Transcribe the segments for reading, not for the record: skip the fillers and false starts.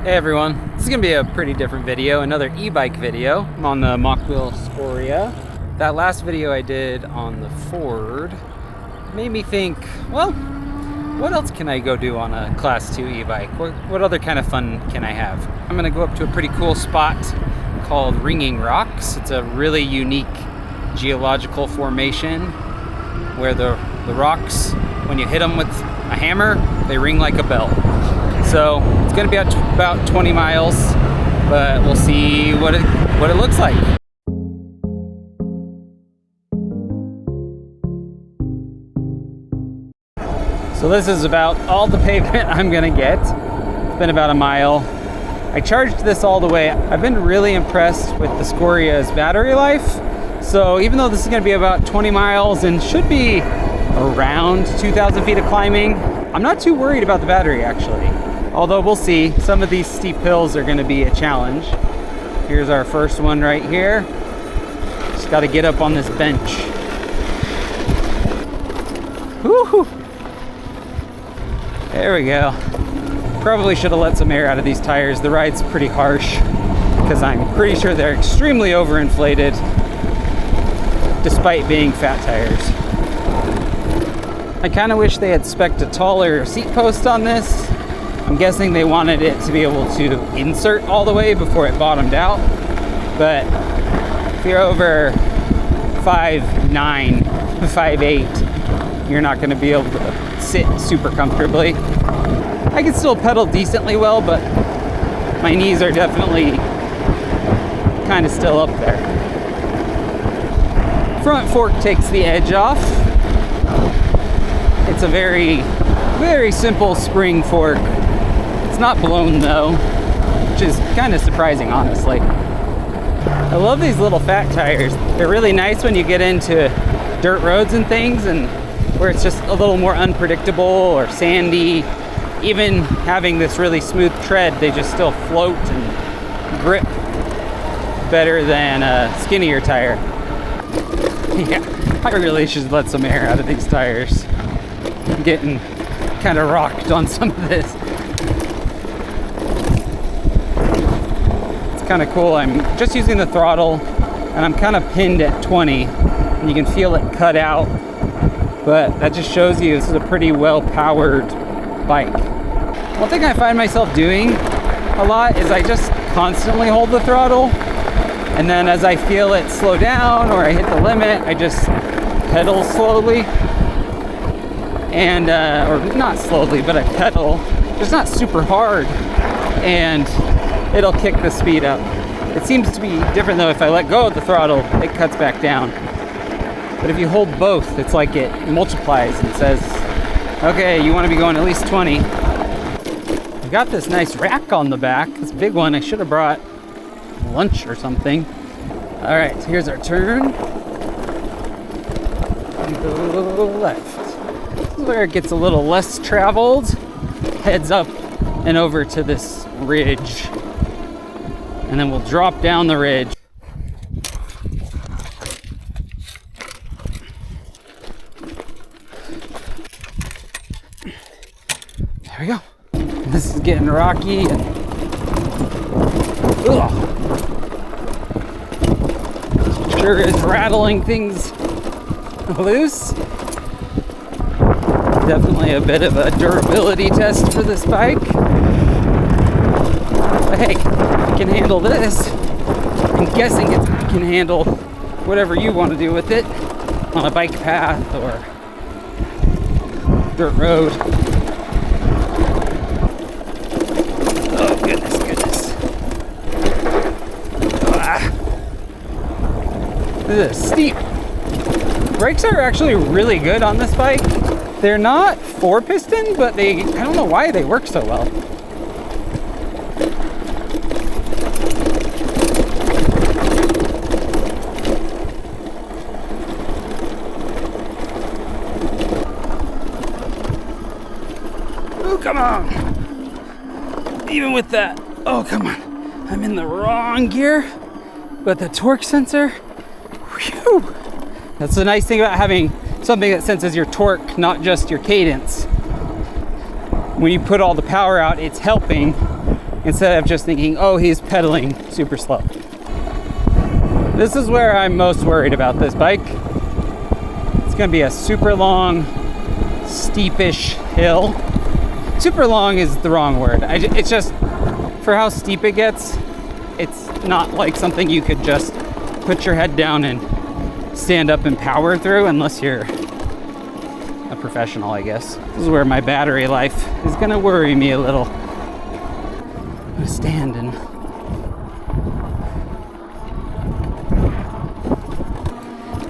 Hey everyone, this is going to be a pretty different video, another e-bike video. I'm on the Mokwheel Scoria. That last video I did on the Ford made me think, well, what else can I go do on a Class 2 e-bike? What other kind of fun can I have? I'm going to go up to a pretty cool spot called Ringing Rocks. It's a really unique geological formation where the rocks, when you hit them with a hammer, they ring like a bell. So it's going to be about 20 miles, but we'll see what it looks like. So this is about all the pavement I'm going to get. It's been about a mile. I charged this all the way. I've been really impressed with the Scoria's battery life. So even though this is going to be about 20 miles and should be around 2,000 feet of climbing, I'm not too worried about the battery actually. Although we'll see, some of these steep hills are going to be a challenge. Here's our first one right here. Just got to get up on this bench. Woo-hoo. There we go. Probably should have let some air out of these tires. The ride's pretty harsh because I'm pretty sure they're extremely overinflated despite being fat tires. I kind of wish they had spec'd a taller seat post on this. I'm guessing they wanted it to be able to insert all the way before it bottomed out. But if you're over 5'9", 5'8", you're not going to be able to sit super comfortably. I can still pedal decently well, but my knees are definitely kind of still up there. Front fork takes the edge off. It's a very, very simple spring fork. It's not blown though, which is kind of surprising, honestly. I love these little fat tires. They're really nice when you get into dirt roads and things, and where it's just a little more unpredictable or sandy. Even having this really smooth tread, they just still float and grip better than a skinnier tire. Yeah, I really should let some air out of these tires. I'm getting kind of rocked on some of this. Kind of cool. I'm just using the throttle and I'm kind of pinned at 20 and you can feel it cut out, but that just shows you this is a pretty well powered bike. One thing I find myself doing a lot is I just constantly hold the throttle, and then as I feel it slow down or I hit the limit, I just pedal slowly, and or not slowly, but I pedal just not super hard, and it'll kick the speed up. It seems to be different though. If I let go of the throttle, it cuts back down. But if you hold both, it's like it multiplies and says, okay, you want to be going at least 20. I got this nice rack on the back, this big one. I should have brought lunch or something. All right, so here's our turn. Go left. This is where it gets a little less traveled. Heads up and over to this ridge. And then we'll drop down the ridge. There we go. This is getting rocky. Ugh. Sure is rattling things loose. Definitely a bit of a durability test for this bike. But hey, can handle this. I'm guessing it can handle whatever you want to do with it on a bike path or dirt road. Oh goodness. This is steep. Brakes are actually really good on this bike. They're not 4-piston, but I don't know why they work so well. Come on. Even with that, oh come on. I'm in the wrong gear, but the torque sensor, whew. That's the nice thing about having something that senses your torque, not just your cadence. When you put all the power out, it's helping, instead of just thinking, oh, he's pedaling super slow. This is where I'm most worried about this bike. It's gonna be a super long, steepish hill. Super long is the wrong word. It's just, for how steep it gets, it's not like something you could just put your head down and stand up and power through, unless you're a professional, I guess. This is where my battery life is gonna worry me a little. I'm gonna stand and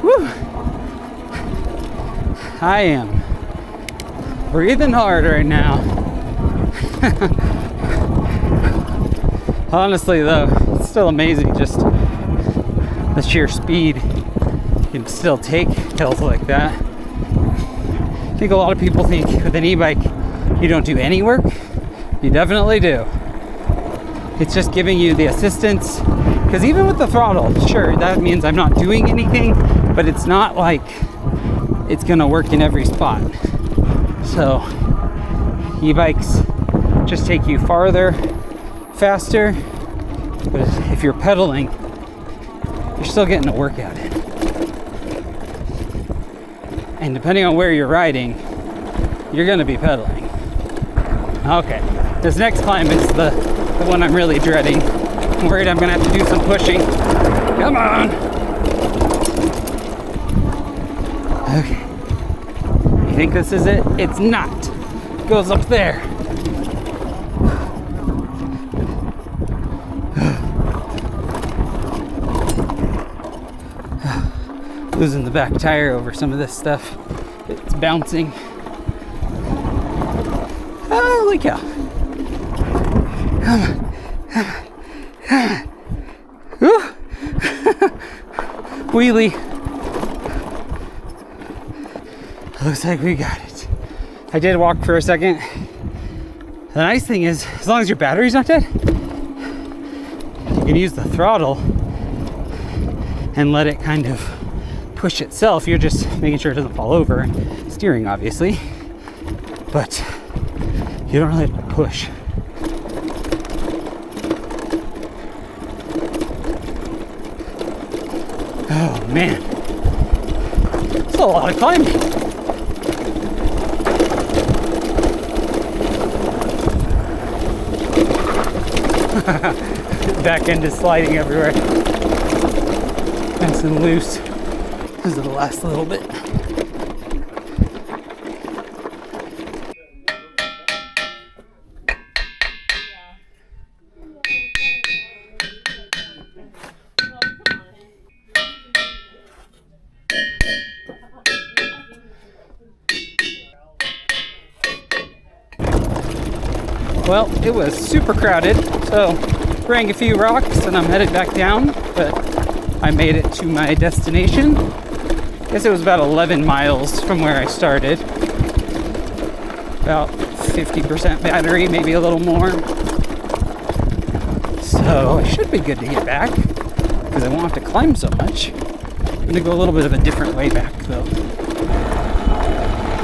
whew. I am breathing hard right now. Honestly though, it's still amazing just the sheer speed you can still take hills like that. I think a lot of people think with an e-bike you don't do any work. You definitely do. It's just giving you the assistance, because even with the throttle, sure, that means I'm not doing anything, but it's not like it's gonna work in every spot. So e-bikes just take you farther, faster, but if you're pedaling, you're still getting a workout in. And depending on where you're riding, you're gonna be pedaling. Okay, this next climb is the one I'm really dreading. I'm worried I'm gonna have to do some pushing. Come on! Okay. You think this is it? It's not. It goes up there. Losing the back tire over some of this stuff. It's bouncing. Holy cow. Come on. Come on. Wheelie. Looks like we got it. I did walk for a second. The nice thing is, as long as your battery's not dead, you can use the throttle and let it kind of push itself. You're just making sure it doesn't fall over, and steering obviously, but you don't really have to push. Oh man, it's a lot of climbing. Back end is sliding everywhere, nice and loose. This is the last little bit. Well, it was super crowded, so sprang a few rocks and I'm headed back down, but I made it to my destination. I guess it was about 11 miles from where I started. About 50% battery, maybe a little more. So I should be good to get back, because I won't have to climb so much. I'm gonna go a little bit of a different way back though.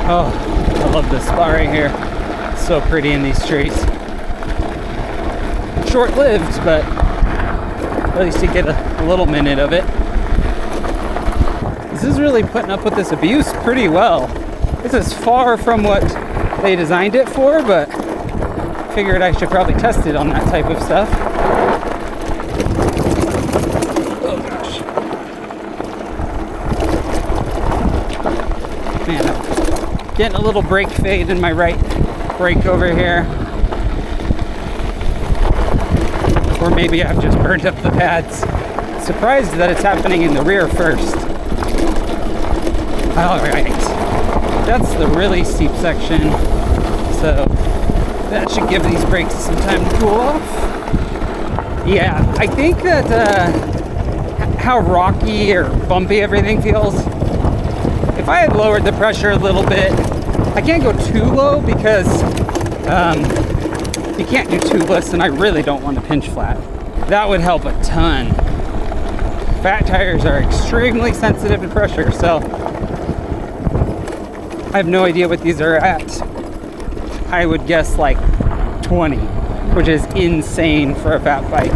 Oh, I love this spot right here. It's so pretty in these streets. Short-lived, but at least you get a little minute of it. This is really putting up with this abuse pretty well. This is far from what they designed it for, but figured I should probably test it on that type of stuff. Oh gosh. Man, I'm getting a little brake fade in my right brake over here. Or maybe I've just burned up the pads. Surprised that it's happening in the rear first. Alright, that's the really steep section, so that should give these brakes some time to cool off. Yeah, I think that how rocky or bumpy everything feels, if I had lowered the pressure a little bit, I can't go too low because you can't do tubeless, and I really don't want to pinch flat. That would help a ton. Fat tires are extremely sensitive to pressure, so I have no idea what these are at. I would guess like 20. which is insane for a fat bike.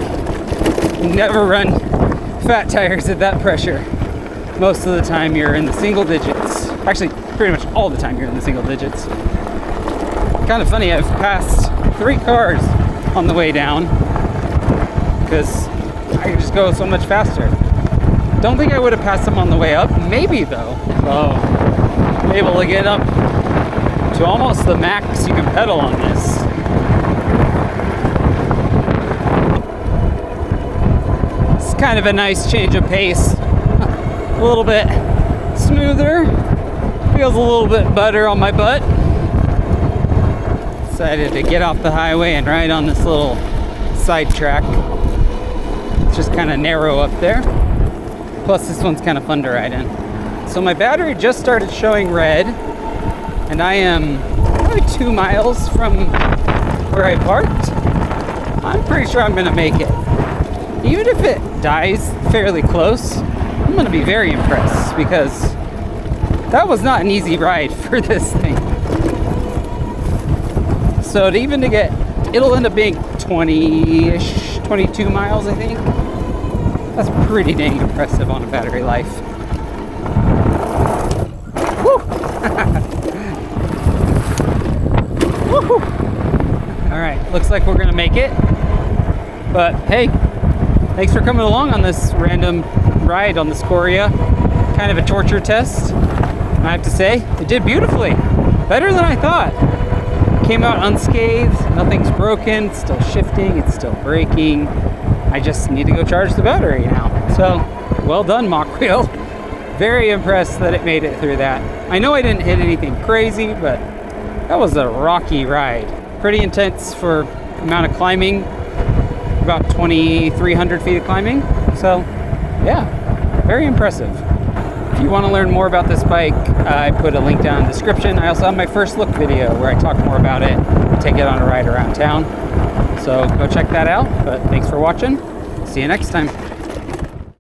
Never run fat tires at that pressure. Most of the time you're in the single digits. Actually, pretty much all the time you're in the single digits. Kind of funny, I've passed 3 cars on the way down because I can just go so much faster. Don't think I would have passed them on the way up. Maybe though. So I'm able to get up to almost the max you can pedal on this. It's kind of a nice change of pace. A little bit smoother. Feels a little bit better on my butt. Decided to get off the highway and ride on this little side track. It's just kind of narrow up there. Plus this one's kind of fun to ride in. So my battery just started showing red, and I am probably 2 miles from where I parked. I'm pretty sure I'm gonna make it. Even if it dies fairly close, I'm gonna be very impressed because that was not an easy ride for this thing. So to get, it'll end up being 20-ish, 22 miles, I think. That's pretty dang impressive on a battery life. Woo! Woo-hoo! All right, looks like we're gonna make it. But hey, thanks for coming along on this random ride on the Scoria. Kind of a torture test. I have to say, it did beautifully. Better than I thought. Came out unscathed, nothing's broken, it's still shifting, it's still braking. I just need to go charge the battery now. So, well done, Mokwheel. Very impressed that it made it through that. I know I didn't hit anything crazy, but that was a rocky ride. Pretty intense for amount of climbing, about 2,300 feet of climbing. So, yeah, very impressive. If you want to learn more about this bike, I put a link down in the description. I also have my first look video where I talk more about it, take it on a ride around town. So go check that out, but thanks for watching. See you next time.